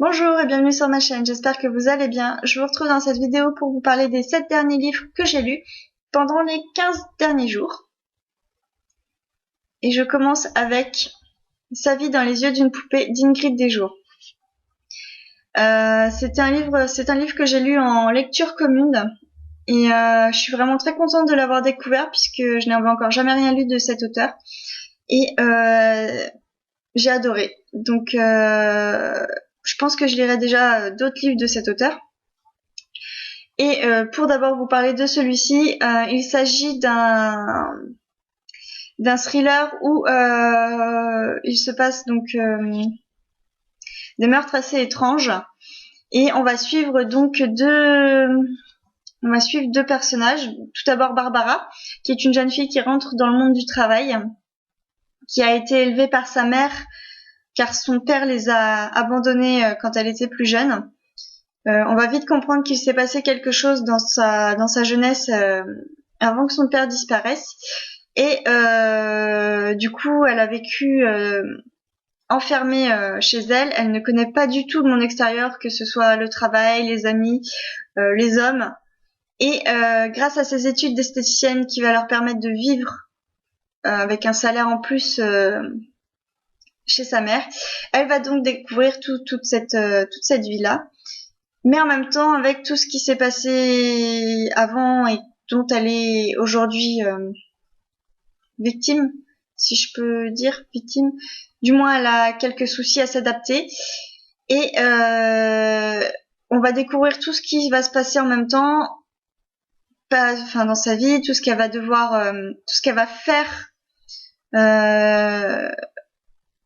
Bonjour et bienvenue sur ma chaîne, j'espère que vous allez bien. Je vous retrouve dans cette vidéo pour vous parler des 7 derniers livres que j'ai lus pendant les 15 derniers jours. Et je commence avec Sa vie dans les yeux d'une poupée d'Ingrid Desjours. C'est un livre que j'ai lu en lecture commune et je suis vraiment très contente de l'avoir découvert puisque je n'avais encore jamais rien lu de cet auteur et j'ai adoré. Donc je pense que je lirai déjà d'autres livres de cet auteur. Et pour d'abord vous parler de celui-ci, il s'agit d'un thriller où il se passe donc des meurtres assez étranges et on va suivre donc deux personnages. Tout d'abord Barbara, qui est une jeune fille qui rentre dans le monde du travail, qui a été élevée par sa mère car son père les a abandonnés quand elle était plus jeune. On va vite comprendre qu'il s'est passé quelque chose dans sa jeunesse avant que son père disparaisse. Et du coup, elle a vécu enfermée chez elle. Elle ne connaît pas du tout le monde extérieur, que ce soit le travail, les amis, les hommes. Et grâce à ses études d'esthéticienne qui va leur permettre de vivre avec un salaire en plus chez sa mère, elle va donc découvrir toute cette vie-là. Mais en même temps, avec tout ce qui s'est passé avant et dont elle est aujourd'hui victime, si je peux dire victime, du moins elle a quelques soucis à s'adapter. Et on va découvrir tout ce qui va se passer en même temps, dans sa vie, tout ce qu'elle va devoir, tout ce qu'elle va faire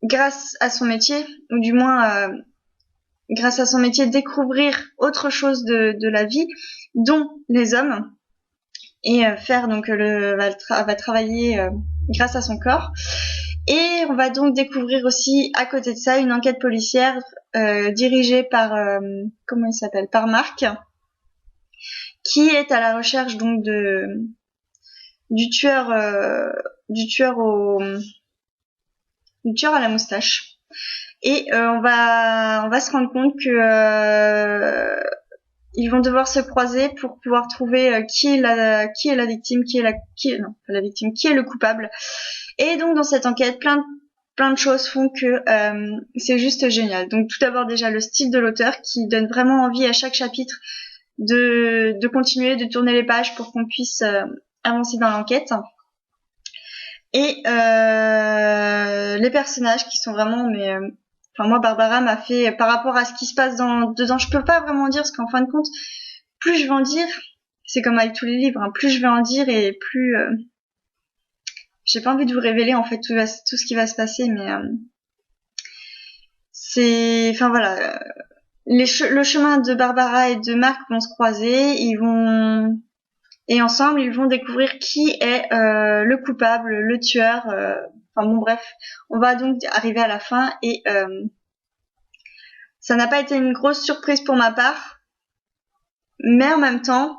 grâce à son métier, ou du moins grâce à son métier, découvrir autre chose de la vie, dont les hommes, et faire donc va travailler grâce à son corps. Et on va donc découvrir aussi à côté de ça une enquête policière dirigée par comment il s'appelle, par Marc, qui est à la recherche donc du tueur à la moustache. Et on va se rendre compte que ils vont devoir se croiser pour pouvoir trouver qui est la victime, qui est le coupable. Et donc dans cette enquête, plein de choses font que c'est juste génial. Donc tout d'abord déjà le style de l'auteur qui donne vraiment envie à chaque chapitre de continuer, de tourner les pages pour qu'on puisse avancer dans l'enquête. Et les personnages qui sont vraiment moi Barbara m'a fait, par rapport à ce qui se passe dedans, je peux pas vraiment dire, parce qu'en fin de compte, plus je vais en dire, c'est comme avec tous les livres, plus je vais en dire et plus j'ai pas envie de vous révéler en fait tout ce qui va se passer, mais le chemin de Barbara et de Marc vont se croiser, et ensemble ils vont découvrir qui est le coupable, le tueur, bref, on va donc arriver à la fin et ça n'a pas été une grosse surprise pour ma part, mais en même temps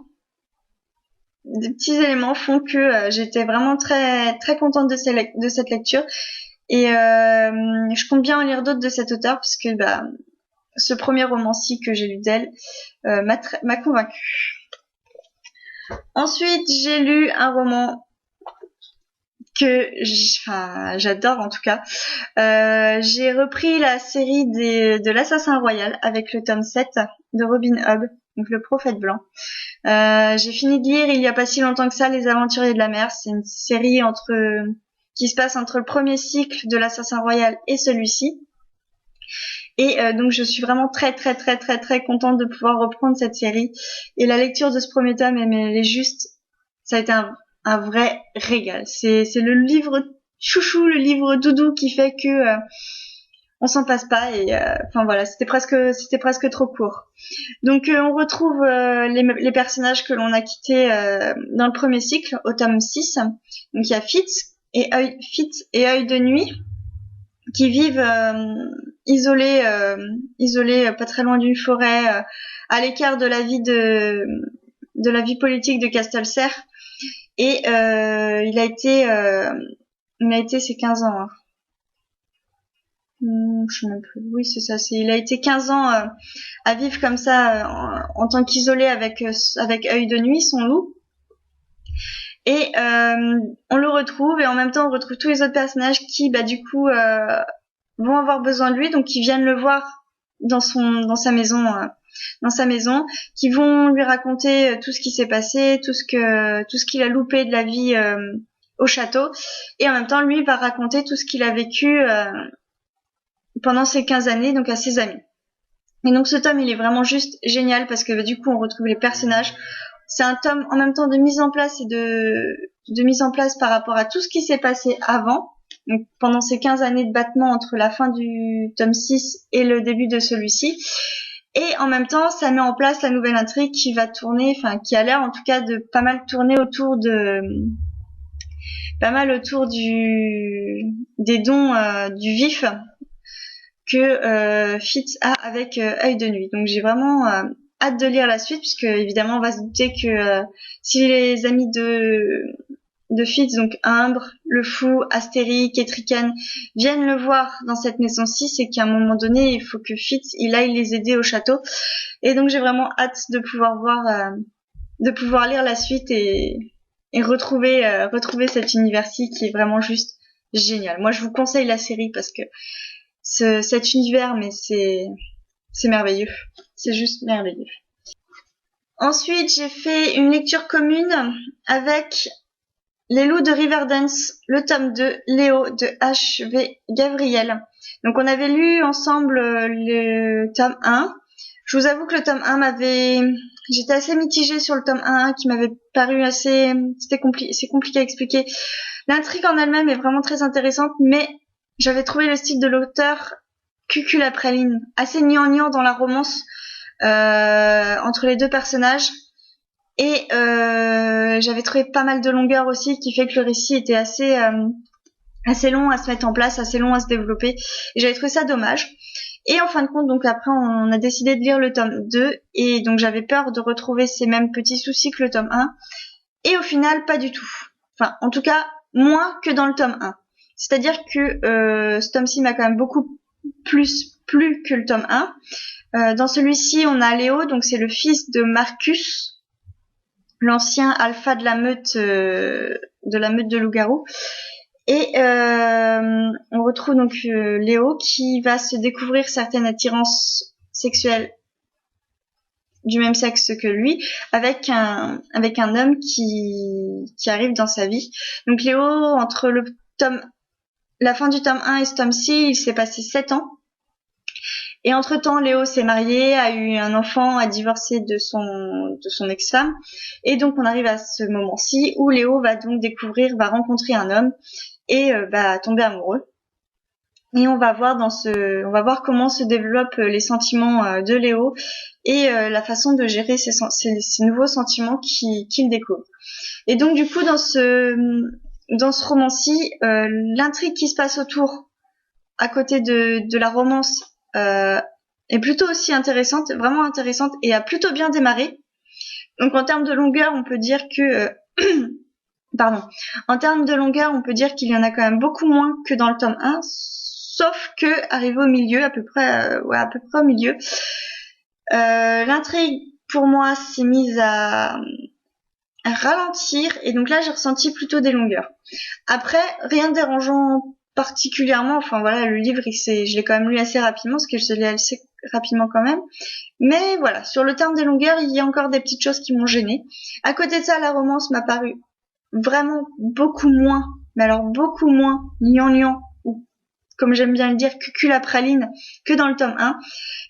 des petits éléments font que j'étais vraiment très très contente de cette lecture et je compte bien en lire d'autres de cet auteur parce que ce premier roman-ci que j'ai lu d'elle m'a convaincue. Ensuite, j'ai lu un roman que j'adore en tout cas. J'ai repris la série de l'Assassin Royal avec le tome 7 de Robin Hobb, donc le prophète blanc. J'ai fini de lire il y a pas si longtemps que ça Les Aventuriers de la Mer. C'est une série qui se passe entre le premier cycle de l'Assassin Royal et celui-ci. Et donc je suis vraiment très très très très très contente de pouvoir reprendre cette série. Et la lecture de ce premier tome, elle est juste, ça a été un vrai régal. C'est le livre chouchou, le livre doudou qui fait que on s'en passe pas. Et c'était presque trop court. Donc on retrouve les personnages que l'on a quittés dans le premier cycle au tome 6. Donc il y a Fitz et Œil de Nuit qui vivent isolés pas très loin d'une forêt, à l'écart de la vie politique de Castelcer. Et il a été ses 15 ans. je sais même plus. Oui, c'est ça. Il a été 15 ans à vivre comme ça en tant qu'isolé avec Œil de Nuit, son loup. Et on le retrouve et en même temps on retrouve tous les autres personnages qui du coup vont avoir besoin de lui, donc qui viennent le voir dans sa maison, qui vont lui raconter tout ce qui s'est passé, tout ce qu'il a loupé de la vie au château, et en même temps lui va raconter tout ce qu'il a vécu pendant ces 15 années, donc à ses amis. Et donc ce tome il est vraiment juste génial parce que du coup on retrouve les personnages. C'est un tome en même temps de mise en place et de mise en place par rapport à tout ce qui s'est passé avant. Donc pendant ces 15 années de battement entre la fin du tome 6 et le début de celui-ci. Et en même temps, ça met en place la nouvelle intrigue qui va tourner, enfin qui a l'air en tout cas de pas mal tourner autour des dons du vif que Fitz a avec Œil de Nuit. Donc j'ai vraiment hâte de lire la suite, puisque évidemment on va se douter que si les amis de Fitz, donc Umbre, le Fou, Astérique et Triken, viennent le voir dans cette maison-ci, c'est qu'à un moment donné, il faut que Fitz il aille les aider au château. Et donc j'ai vraiment hâte de pouvoir lire la suite et retrouver cet univers-ci qui est vraiment juste génial. Moi je vous conseille la série parce que cet univers, mais c'est merveilleux. C'est juste merveilleux. Ensuite, j'ai fait une lecture commune avec Les Loups de Riverdance, le tome 2, Léo de H.V. Gavriel. Donc on avait lu ensemble le tome 1. Je vous avoue que le tome 1 j'étais assez mitigée sur le tome 1 qui m'avait paru c'est compliqué à expliquer. L'intrigue en elle-même est vraiment très intéressante, mais j'avais trouvé le style de l'auteur cucul-praline, assez gnangnan dans la romance entre les deux personnages. Et j'avais trouvé pas mal de longueur aussi, qui fait que le récit était assez long à se mettre en place, assez long à se développer. Et j'avais trouvé ça dommage. Et en fin de compte, donc après, on a décidé de lire le tome 2. Et donc j'avais peur de retrouver ces mêmes petits soucis que le tome 1. Et au final, pas du tout. Enfin, en tout cas, moins que dans le tome 1. C'est-à-dire que ce tome-ci m'a quand même beaucoup plus plu que le tome 1. Dans celui-ci, on a Léo, donc c'est le fils de Marcus, l'ancien alpha de la meute de loup-garou. Et on retrouve donc Léo qui va se découvrir certaines attirances sexuelles du même sexe que lui avec un homme qui arrive dans sa vie. Donc Léo, entre la fin du tome 1 et ce tome-ci, il s'est passé 7 ans. Et entre-temps, Léo s'est marié, a eu un enfant, a divorcé de son ex-femme. Et donc, on arrive à ce moment-ci où Léo va donc va rencontrer un homme et va tomber amoureux. Et on va voir comment se développent les sentiments de Léo et la façon de gérer ces nouveaux sentiments qu'il découvre. Et donc, du coup, dans ce roman-ci, l'intrigue qui se passe autour, à côté de la romance, est plutôt aussi intéressante, vraiment intéressante, et a plutôt bien démarré. Donc en termes de longueur, on peut dire que en termes de longueur, on peut dire qu'il y en a quand même beaucoup moins que dans le tome 1, sauf que arrivé au milieu, à peu près au milieu, l'intrigue pour moi s'est mise à ralentir, et donc là j'ai ressenti plutôt des longueurs. Après, rien de dérangeant particulièrement, enfin voilà, le livre je l'ai quand même lu assez rapidement, parce que je l'ai assez rapidement quand même, mais voilà, sur le terme des longueurs, il y a encore des petites choses qui m'ont gênée. À côté de ça, la romance m'a paru vraiment beaucoup moins, mais alors beaucoup moins gnangnan, ou comme j'aime bien le dire, cucul-praline, que dans le tome 1,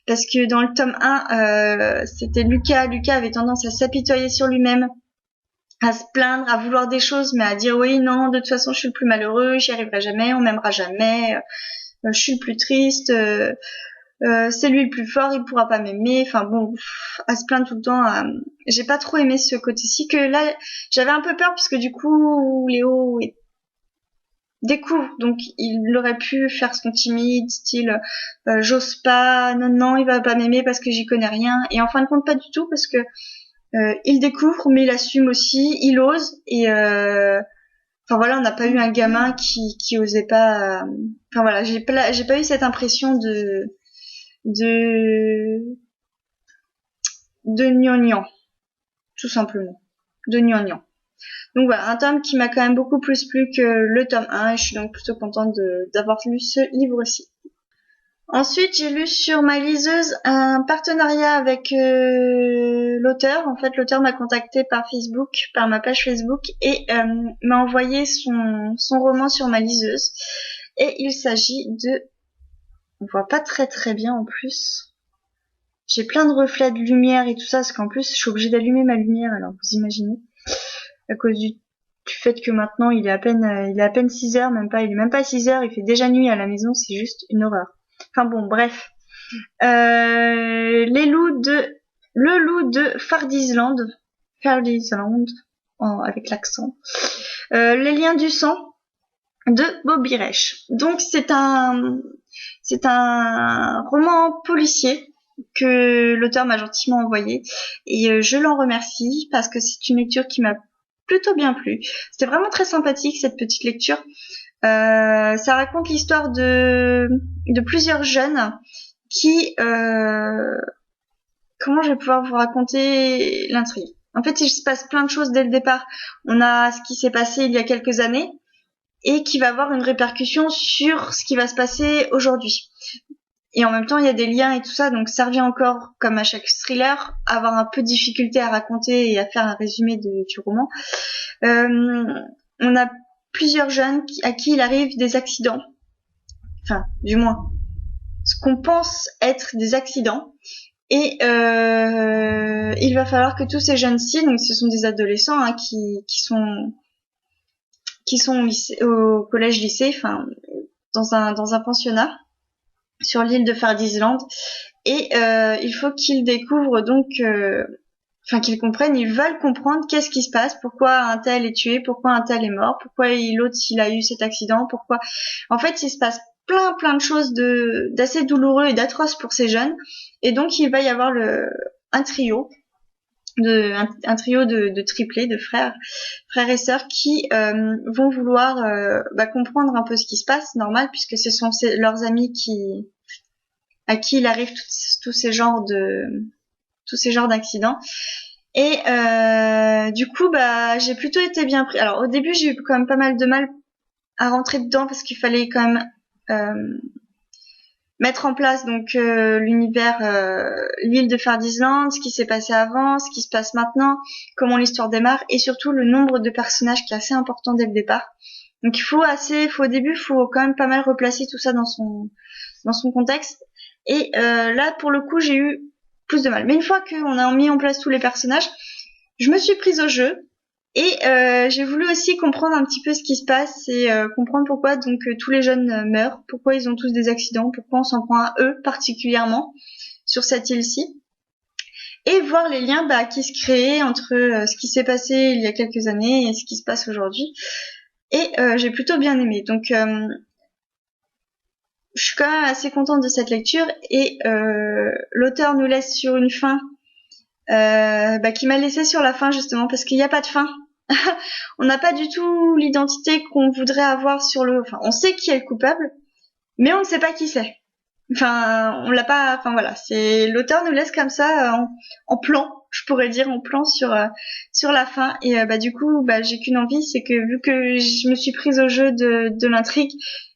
parce que dans le tome 1, c'était Lucas avait tendance à s'apitoyer sur lui-même, à se plaindre, à vouloir des choses, mais à dire oui, non, de toute façon, je suis le plus malheureux, j'y arriverai jamais, on m'aimera jamais, je suis le plus triste, c'est lui le plus fort, il pourra pas m'aimer, enfin bon, à se plaindre tout le temps. J'ai pas trop aimé ce côté-ci, que là, j'avais un peu peur, puisque du coup, Léo découvre, donc il aurait pu faire son timide, style j'ose pas, non, il va pas m'aimer parce que j'y connais rien, et en fin de compte, pas du tout, parce que il découvre, mais il assume aussi, il ose, et enfin voilà, on n'a pas eu un gamin qui osait pas. Enfin voilà, j'ai pas eu cette impression de gnangnan, tout simplement, de gnangnan. Donc voilà, un tome qui m'a quand même beaucoup plus plu que le tome 1 et je suis donc plutôt contente d'avoir lu ce livre-ci. Ensuite, j'ai lu sur ma liseuse un partenariat avec l'auteur. En fait, l'auteur m'a contacté par Facebook, par ma page Facebook, et m'a envoyé son roman sur ma liseuse. Et il s'agit de... On voit pas très très bien en plus. J'ai plein de reflets de lumière et tout ça, parce qu'en plus, je suis obligée d'allumer ma lumière, alors vous imaginez. À cause du fait que maintenant, il est à peine 6 heures, il est même pas 6 heures, il fait déjà nuit à la maison, c'est juste une horreur. Enfin bon, bref. Le loup de Fardisland, avec l'accent. Les liens du sang de Bobby Reich. Donc c'est un roman policier que l'auteur m'a gentiment envoyé et je l'en remercie parce que c'est une lecture qui m'a plutôt bien plu. C'était vraiment très sympathique cette petite lecture. Ça raconte l'histoire de plusieurs jeunes qui comment je vais pouvoir vous raconter l'intrigue. En fait, il se passe plein de choses dès le départ. On a ce qui s'est passé il y a quelques années et qui va avoir une répercussion sur ce qui va se passer aujourd'hui. Et en même temps, il y a des liens et tout ça, donc ça revient encore, comme à chaque thriller, à avoir un peu de difficulté à raconter et à faire un résumé du roman. On a plusieurs jeunes à qui il arrive des accidents. Enfin, du moins, ce qu'on pense être des accidents. Et il va falloir que tous ces jeunes-ci, donc ce sont des adolescents hein, qui sont au collège-lycée, enfin dans un pensionnat sur l'île de Fardisland. Et il faut qu'ils découvrent donc... qu'ils comprennent, ils veulent comprendre qu'est-ce qui se passe, pourquoi un tel est tué, pourquoi un tel est mort, pourquoi l'autre il a eu cet accident, pourquoi... En fait, il se passe plein de choses d'assez douloureux et d'atroces pour ces jeunes. Et donc, il va y avoir un trio de triplés, de frères et sœurs qui vont vouloir comprendre un peu ce qui se passe, normal, puisque ce sont leurs amis à qui il arrive tous ces genres d'accidents. Et du coup, j'ai plutôt été bien pris. Alors au début, j'ai eu quand même pas mal de mal à rentrer dedans parce qu'il fallait quand même mettre en place donc l'univers, l'île de Fardisland, ce qui s'est passé avant, ce qui se passe maintenant, comment l'histoire démarre, et surtout le nombre de personnages qui est assez important dès le départ. Donc au début, faut quand même pas mal replacer tout ça dans son contexte. Et là, pour le coup, j'ai eu plus de mal. Mais une fois qu'on a mis en place tous les personnages, je me suis prise au jeu et j'ai voulu aussi comprendre un petit peu ce qui se passe et comprendre pourquoi donc tous les jeunes meurent, pourquoi ils ont tous des accidents, pourquoi on s'en prend à eux particulièrement sur cette île-ci, et voir les liens qui se créent entre ce qui s'est passé il y a quelques années et ce qui se passe aujourd'hui. Et j'ai plutôt bien aimé. Donc je suis quand même assez contente de cette lecture et l'auteur nous laisse sur une fin qui m'a laissé sur la fin justement parce qu'il n'y a pas de fin. On n'a pas du tout l'identité qu'on voudrait avoir on sait qui est le coupable, mais on ne sait pas qui c'est. On l'a pas. Voilà, c'est l'auteur nous laisse comme ça en plan, je pourrais dire en plan sur la fin. Et du coup, j'ai qu'une envie, c'est que vu que je me suis prise au jeu de l'intrigue,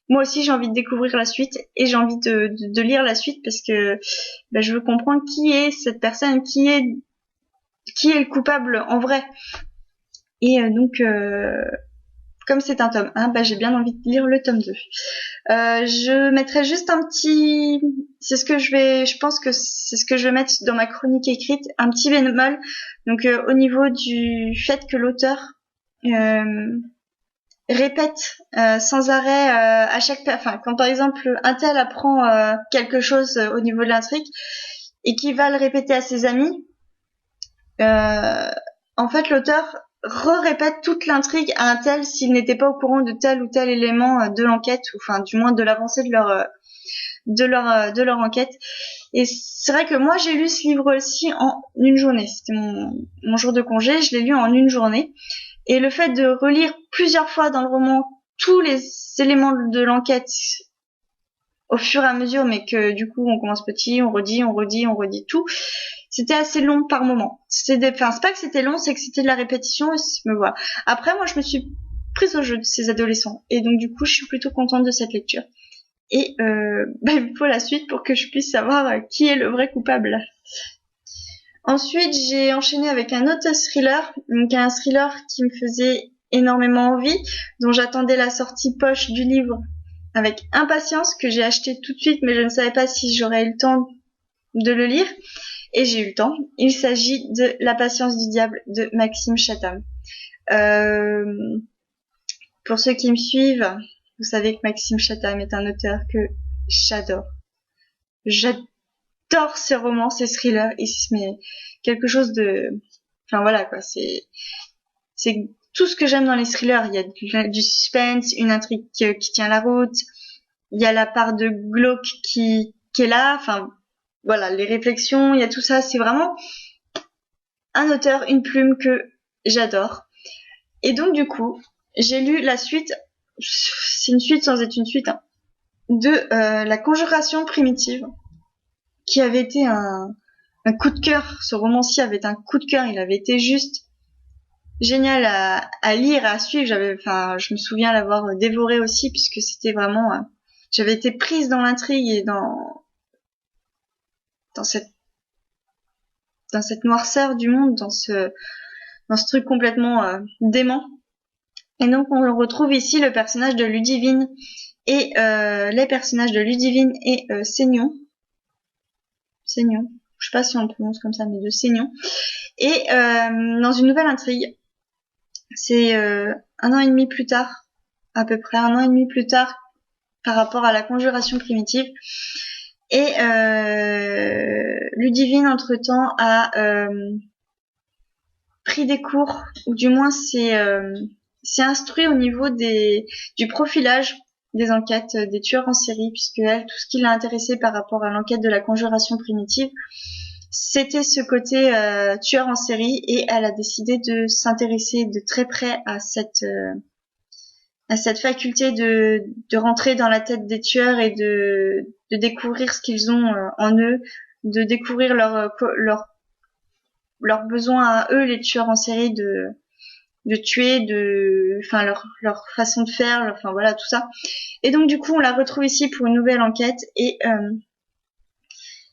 moi aussi j'ai envie de découvrir la suite et j'ai envie de lire la suite parce que je veux comprendre qui est cette personne, qui est le coupable en vrai. Et donc comme c'est un tome 1, j'ai bien envie de lire le tome 2. Je mettrai juste je pense que c'est ce que je vais mettre dans ma chronique écrite, un petit bémol. Donc au niveau du fait que l'auteur répète sans arrêt à quand par exemple un tel apprend quelque chose au niveau de l'intrigue et qu'il va le répéter à ses amis, en fait l'auteur répète toute l'intrigue à un tel s'il n'était pas au courant de tel ou tel élément de l'enquête, ou du moins de l'avancée de leur enquête. Et c'est vrai que moi j'ai lu ce livre aussi en une journée. C'était mon jour de congé, je l'ai lu en une journée. Et le fait de relire plusieurs fois dans le roman tous les éléments de l'enquête au fur et à mesure, mais que du coup on commence petit, on redit tout, c'était assez long par moment. C'est pas que c'était long, c'est que c'était de la répétition, et me voilà. Après, moi, je me suis prise au jeu de ces adolescents, et donc du coup, je suis plutôt contente de cette lecture. Et il me faut la suite pour que je puisse savoir qui est le vrai coupable. Ensuite, j'ai enchaîné avec un autre thriller, donc un thriller qui me faisait énormément envie, dont j'attendais la sortie poche du livre avec impatience, que j'ai acheté tout de suite, mais je ne savais pas si j'aurais eu le temps de le lire. Et j'ai eu le temps. Il s'agit de La patience du diable de Maxime Chatham. Pour ceux qui me suivent, vous savez que Maxime Chatham est un auteur que j'adore. J'adore ses romans, ses thrillers, et mais quelque chose de, enfin voilà quoi, c'est tout ce que j'aime dans les thrillers. Il y a du suspense, une intrigue qui tient la route, il y a la part de glauque qui est là, enfin voilà, les réflexions, il y a tout ça, c'est vraiment un auteur, une plume que j'adore. Et donc du coup, j'ai lu la suite, c'est une suite sans être une suite, hein, de La Conjuration primitive, qui avait été un coup de cœur. Ce roman-ci avait été un coup de cœur, il avait été juste génial à lire, à suivre. Je me souviens l'avoir dévoré aussi, puisque c'était vraiment, j'avais été prise dans l'intrigue et dans cette noirceur du monde, dans ce truc complètement dément. Et donc on retrouve ici le personnage de Ludivine et les personnages de Ludivine et Seignon. Je sais pas si on le prononce comme ça, mais de Seignon. Et dans une nouvelle intrigue, c'est 1 an et demi plus tard, à peu près 1 an et demi plus tard, par rapport à La Conjuration primitive. Et Ludivine, entre-temps, a pris des cours, ou du moins s'est instruit au niveau du profilage des enquêtes des tueurs en série, puisque elle, tout ce qui l'a intéressé par rapport à l'enquête de La Conjuration primitive, c'était ce côté tueur en série, et elle a décidé de s'intéresser de très près à cette faculté de rentrer dans la tête des tueurs et de découvrir ce qu'ils ont en eux, de découvrir leurs besoins à eux, les tueurs en série, de tuer, leur façon de faire, enfin voilà, tout ça. Et donc du coup, on la retrouve ici pour une nouvelle enquête, et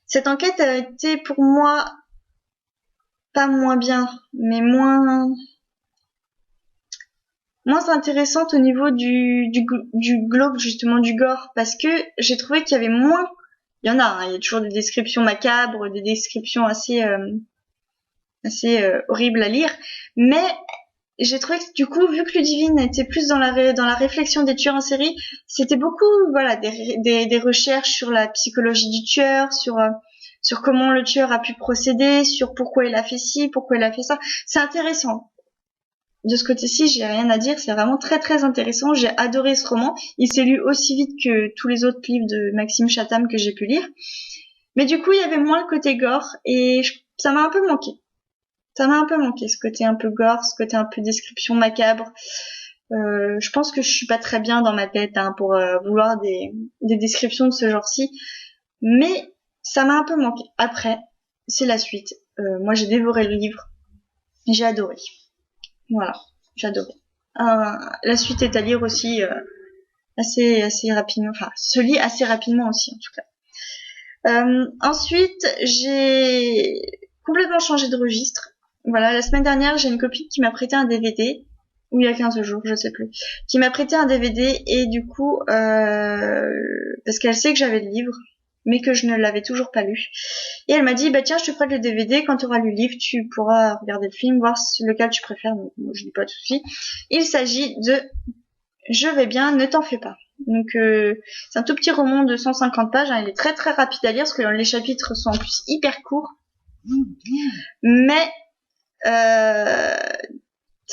cette enquête a été pour moi pas moins bien, mais moins intéressante au niveau du glauque, justement, du gore, parce que j'ai trouvé qu'il y avait moins, il y en a, hein, il y a toujours des descriptions macabres, des descriptions assez horribles à lire, mais j'ai trouvé que du coup, vu que Ludivine était plus dans la réflexion des tueurs en série, c'était beaucoup, voilà, des recherches sur la psychologie du tueur, sur comment le tueur a pu procéder, sur pourquoi il a fait ci, pourquoi il a fait ça. C'est intéressant. De ce côté-ci, j'ai rien à dire, c'est vraiment très très intéressant. J'ai adoré ce roman. Il s'est lu aussi vite que tous les autres livres de Maxime Chatham que j'ai pu lire. Mais du coup, il y avait moins le côté gore, et ça m'a un peu manqué. Ça m'a un peu manqué, ce côté un peu gore, ce côté un peu description macabre. Je pense que je suis pas très bien dans ma tête, hein, pour vouloir des descriptions de ce genre-ci. Mais ça m'a un peu manqué. Après, c'est la suite. Moi, j'ai dévoré le livre. J'ai adoré. Voilà, j'adorais. La suite est à lire aussi assez rapidement. Enfin, se lit assez rapidement aussi, en tout cas. Ensuite, j'ai complètement changé de registre. Voilà, la semaine dernière, j'ai une copine qui m'a prêté un DVD, ou il y a 15 jours, je sais plus, qui m'a prêté un DVD, et du coup, parce qu'elle sait que j'avais le livre, mais que je ne l'avais toujours pas lu. Et elle m'a dit, bah tiens, je te prête le DVD, quand tu auras lu le livre, tu pourras regarder le film, voir lequel tu préfères. Donc, moi, je dis pas tout de suite. Il s'agit de Je vais bien, ne t'en fais pas. Donc c'est un tout petit roman de 150 pages, hein, il est très très rapide à lire, parce que les chapitres sont en plus hyper courts. Mais ça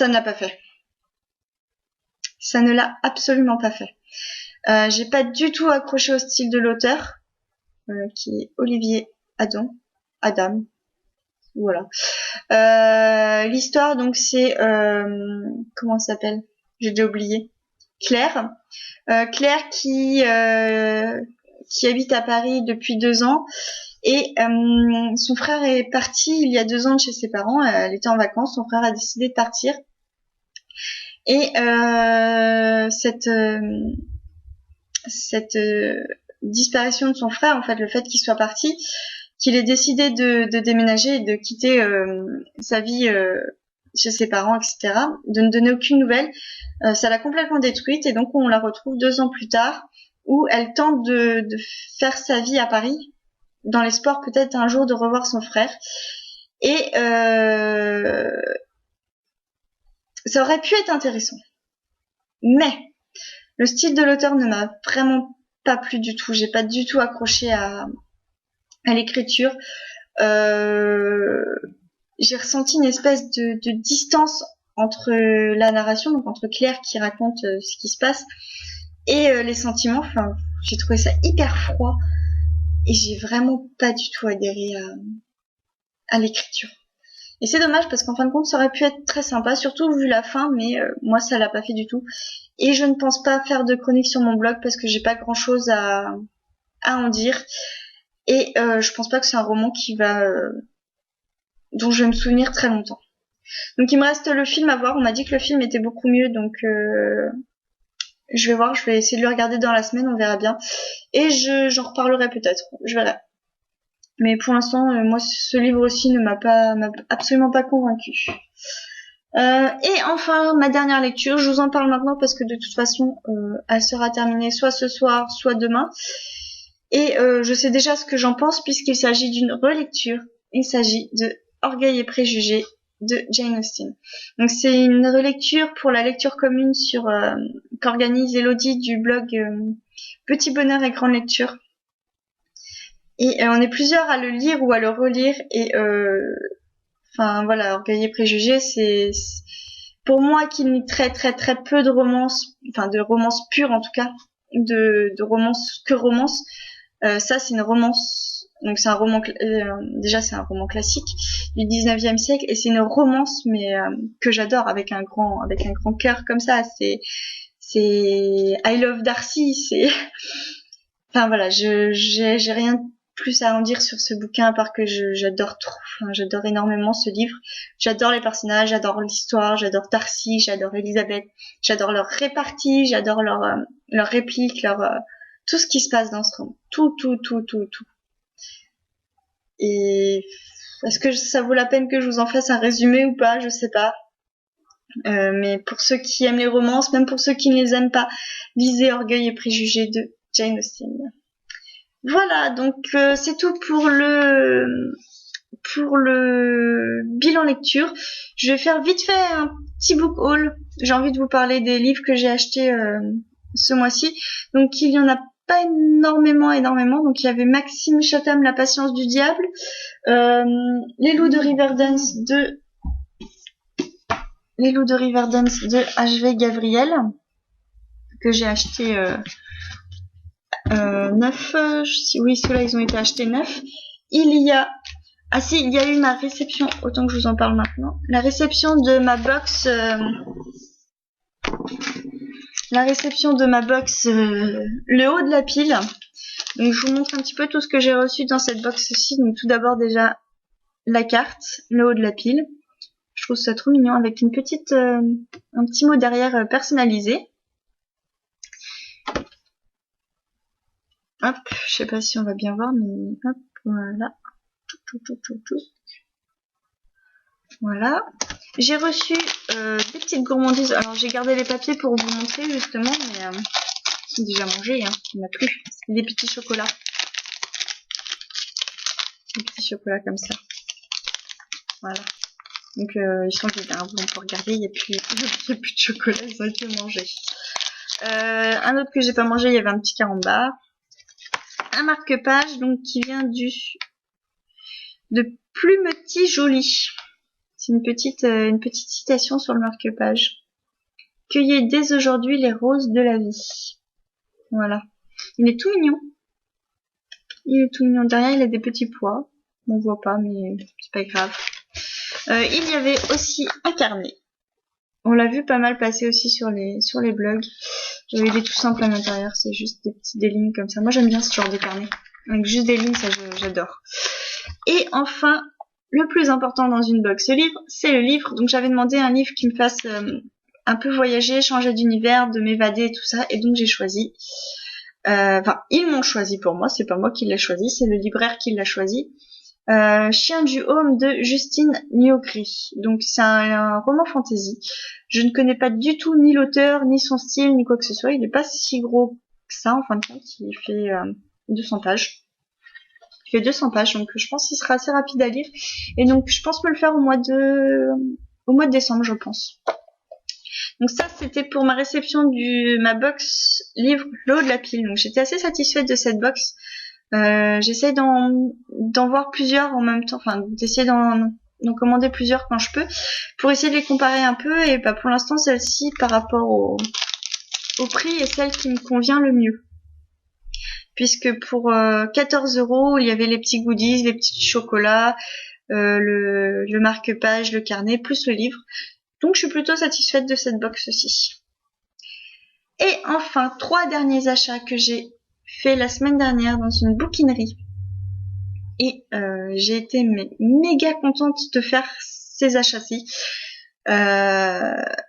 ne l'a pas fait. Ça ne l'a absolument pas fait. J'ai pas du tout accroché au style de l'auteur, qui est Olivier Adam. voilà. L'histoire, donc, c'est comment ça s'appelle? J'ai déjà oublié. Claire. Claire qui habite à Paris depuis 2 ans. Et son frère est parti il y a 2 ans de chez ses parents. Elle était en vacances. Son frère a décidé de partir. Et cette disparition de son frère, en fait, le fait qu'il soit parti, qu'il ait décidé de déménager et de quitter sa vie chez ses parents, etc., de ne donner aucune nouvelle, ça l'a complètement détruite. Et donc on la retrouve 2 ans plus tard, où elle tente de faire sa vie à Paris, dans l'espoir peut-être un jour de revoir son frère. Et ça aurait pu être intéressant. Mais le style de l'auteur ne m'a vraiment pas plu du tout. J'ai pas du tout accroché à l'écriture. J'ai ressenti une espèce de distance entre la narration, donc entre Claire qui raconte ce qui se passe, et les sentiments. Enfin, j'ai trouvé ça hyper froid et j'ai vraiment pas du tout adhéré à l'écriture. Et c'est dommage parce qu'en fin de compte, ça aurait pu être très sympa, surtout vu la fin, mais moi, ça l'a pas fait du tout. Et je ne pense pas faire de chronique sur mon blog parce que j'ai pas grand chose à en dire. Et je pense pas que c'est un roman dont je vais me souvenir très longtemps. Donc il me reste le film à voir. On m'a dit que le film était beaucoup mieux, donc je vais voir. Je vais essayer de le regarder dans la semaine, on verra bien. Et j'en reparlerai peut-être. Je verrai. Mais pour l'instant, moi, ce livre aussi m'a absolument pas convaincue. Et enfin, ma dernière lecture, je vous en parle maintenant parce que de toute façon, elle sera terminée soit ce soir, soit demain. Et je sais déjà ce que j'en pense puisqu'il s'agit d'une relecture. Il s'agit de Orgueil et préjugés de Jane Austen. Donc c'est une relecture pour la lecture commune qu'organise Elodie du blog Petit Bonheur et Grande Lecture. Et on est plusieurs à le lire ou à le relire. Et enfin voilà, Orgueil et préjugés, c'est pour moi qui lis très très très peu de romances, enfin de romances pures en tout cas, de romances que romances. Ça c'est une romance, donc c'est un roman déjà c'est un roman classique du 19e siècle et c'est une romance mais que j'adore avec un grand cœur comme ça. C'est I Love Darcy, c'est enfin voilà, j'ai rien de plus à en dire sur ce bouquin à part que j'adore trop, enfin, j'adore énormément ce livre. J'adore les personnages, j'adore l'histoire, j'adore Darcy, j'adore Elisabeth, j'adore leur répartie, j'adore leur réplique, tout ce qui se passe dans ce roman. Tout. Et est-ce que ça vaut la peine que je vous en fasse un résumé ou pas? Je sais pas. Mais pour ceux qui aiment les romances, même pour ceux qui ne les aiment pas, lisez Orgueil et préjugés de Jane Austen. Voilà, donc c'est tout pour le bilan lecture. Je vais faire vite fait un petit book haul. J'ai envie de vous parler des livres que j'ai achetés ce mois-ci. Donc il y en a pas énormément. Donc il y avait Maxime Chatham, La patience du diable, Les loups de Riverdance de H.V. Gabriel que j'ai acheté 9. Oui, ceux-là ils ont été achetés 9. Il y a eu ma réception, autant que je vous en parle maintenant. La réception de ma box le haut de la pile. Donc je vous montre un petit peu tout ce que j'ai reçu dans cette box-ci. Donc tout d'abord déjà la carte, le haut de la pile. Je trouve ça trop mignon avec un petit mot derrière personnalisé. Hop, je sais pas si on va bien voir, mais hop, voilà. Voilà. J'ai reçu des petites gourmandises. Alors j'ai gardé les papiers pour vous montrer justement, mais j'ai déjà mangé, hein. Il m'a plu. C'est des petits chocolats. Des petits chocolats comme ça. Voilà. Donc ils sont vides, hein. On peut regarder, il n'y a plus de chocolat, ils ont été mangés. Un autre que j'ai pas mangé, il y avait un petit carambar. Un marque-page donc qui vient de Plumetis Joli. C'est une petite citation sur le marque-page. Cueillez dès aujourd'hui les roses de la vie. Voilà. Il est tout mignon. Derrière, il a des petits pois. On voit pas, mais c'est pas grave. Il y avait aussi un carnet. On l'a vu pas mal passer aussi sur les blogs. J'avais des tout simples à l'intérieur, c'est juste des lignes comme ça. Moi j'aime bien ce genre de carnet. Avec juste des lignes, ça j'adore. Et enfin, le plus important dans une box livre, c'est le livre. Donc j'avais demandé un livre qui me fasse un peu voyager, changer d'univers, de m'évader et tout ça. Et donc j'ai choisi. Enfin, ils m'ont choisi pour moi, c'est pas moi qui l'ai choisi, c'est le libraire qui l'a choisi. Chien du Home de Justine Niogri. Donc c'est un roman fantasy. Je ne connais pas du tout ni l'auteur, ni son style, ni quoi que ce soit. Il n'est pas si gros que ça en fin de compte. Il fait 200 pages. Il fait 200 pages, donc je pense qu'il sera assez rapide à lire. Et donc je pense me le faire au mois de décembre, je pense. Donc ça, c'était pour ma réception ma box livre L'eau de la pile. Donc j'étais assez satisfaite de cette box. J'essaie d'en voir plusieurs en même temps, enfin d'essayer d'en commander plusieurs quand je peux, pour essayer de les comparer un peu. Et bah pour l'instant, celle-ci, par rapport au prix, est celle qui me convient le mieux. Puisque pour 14 €, il y avait les petits goodies, les petits chocolats, le marque-page, le carnet, plus le livre. Donc je suis plutôt satisfaite de cette box-ci. Et enfin, 3 derniers achats que j'ai fait la semaine dernière dans une bouquinerie. Et j'ai été méga contente de faire ces achats-ci.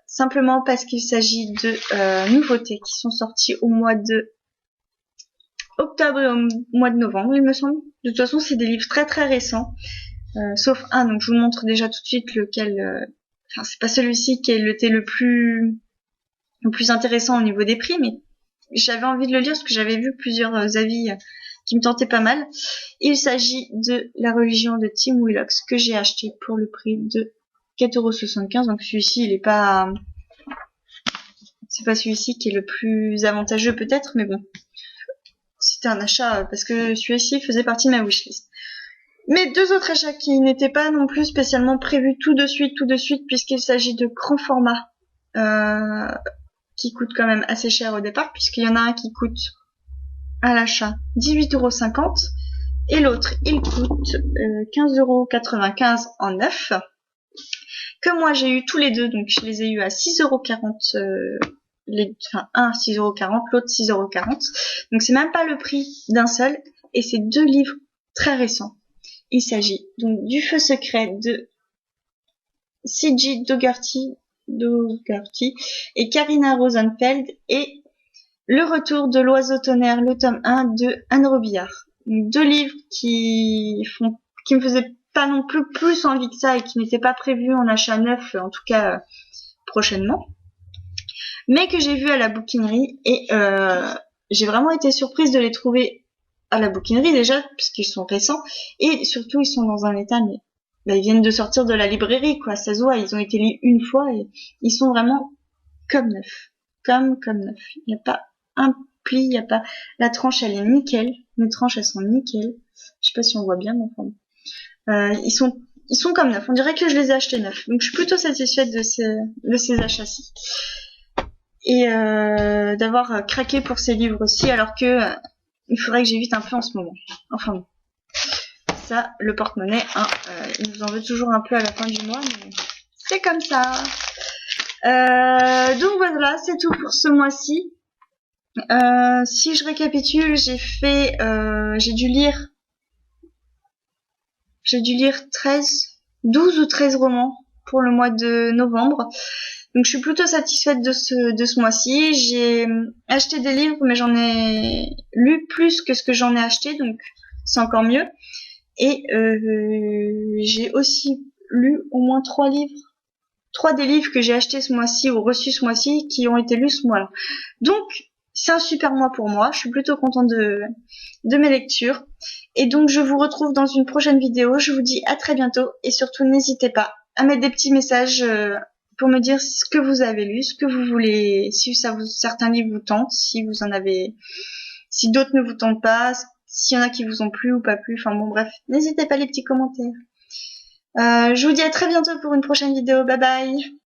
Simplement parce qu'il s'agit de nouveautés qui sont sorties au mois de octobre et au mois de novembre, il me semble. De toute façon, c'est des livres très très récents. Sauf un, donc je vous montre déjà tout de suite lequel... Enfin, c'est pas celui-ci qui était le plus intéressant au niveau des prix, mais j'avais envie de le lire parce que j'avais vu plusieurs avis qui me tentaient pas mal. Il s'agit de La religion de Tim Willox que j'ai acheté pour le prix de 4,75 €. Donc celui-ci, il est pas... C'est pas celui-ci qui est le plus avantageux peut-être, mais bon. C'était un achat parce que celui-ci faisait partie de ma wishlist. Mais 2 autres achats qui n'étaient pas non plus spécialement prévus tout de suite, puisqu'il s'agit de grands formats qui coûtent quand même assez cher au départ, puisqu'il y en a un qui coûte à l'achat 18,50 € et l'autre il coûte 15,95 € en neuf, que moi j'ai eu tous les deux, donc je les ai eu à 6,40 €, enfin un 6,40 €, l'autre 6,40 €, donc c'est même pas le prix d'un seul, et c'est 2 livres très récents. Il s'agit donc du Feu secret de C.J. Dougherty et Karina Rosenfeld, et Le retour de l'oiseau tonnerre, le tome 1 de Anne Robillard. 2 livres qui me faisaient pas non plus envie que ça et qui n'étaient pas prévus en achat neuf, en tout cas prochainement, mais que j'ai vu à la bouquinerie, et j'ai vraiment été surprise de les trouver à la bouquinerie déjà, puisqu'ils sont récents, et surtout ils sont dans un état, mais ils viennent de sortir de la librairie, quoi, ça se voit, ils ont été lus une fois et ils sont vraiment comme neufs. Comme neufs. Il n'y a pas un pli, il n'y a pas... La tranche, elle est nickel. Les tranches, elles sont nickel. Je sais pas si on voit bien, mais enfin... ils sont comme neufs. On dirait que je les ai achetés neufs. Donc je suis plutôt satisfaite de ces achats-ci. Et d'avoir craqué pour ces livres-ci, alors que il faudrait que j'évite un peu en ce moment. Enfin bon. Ça, le porte-monnaie, hein, il nous en veut toujours un peu à la fin du mois, mais c'est comme ça. Donc voilà, c'est tout pour ce mois-ci. Si je récapitule, j'ai dû lire 12 ou 13 romans pour le mois de novembre. Donc je suis plutôt satisfaite de ce mois-ci. J'ai acheté des livres, mais j'en ai lu plus que ce que j'en ai acheté, donc c'est encore mieux. Et j'ai aussi lu au moins 3 des livres que j'ai achetés ce mois-ci ou reçus ce mois-ci qui ont été lus ce mois-là. Donc c'est un super mois pour moi. Je suis plutôt contente de mes lectures. Et donc je vous retrouve dans une prochaine vidéo. Je vous dis à très bientôt, et surtout n'hésitez pas à mettre des petits messages pour me dire ce que vous avez lu, ce que vous voulez, si certains livres vous tentent, si d'autres ne vous tentent pas, s'il y en a qui vous ont plu ou pas plu, enfin bon bref, n'hésitez pas les petits commentaires. Je vous dis à très bientôt pour une prochaine vidéo, bye bye.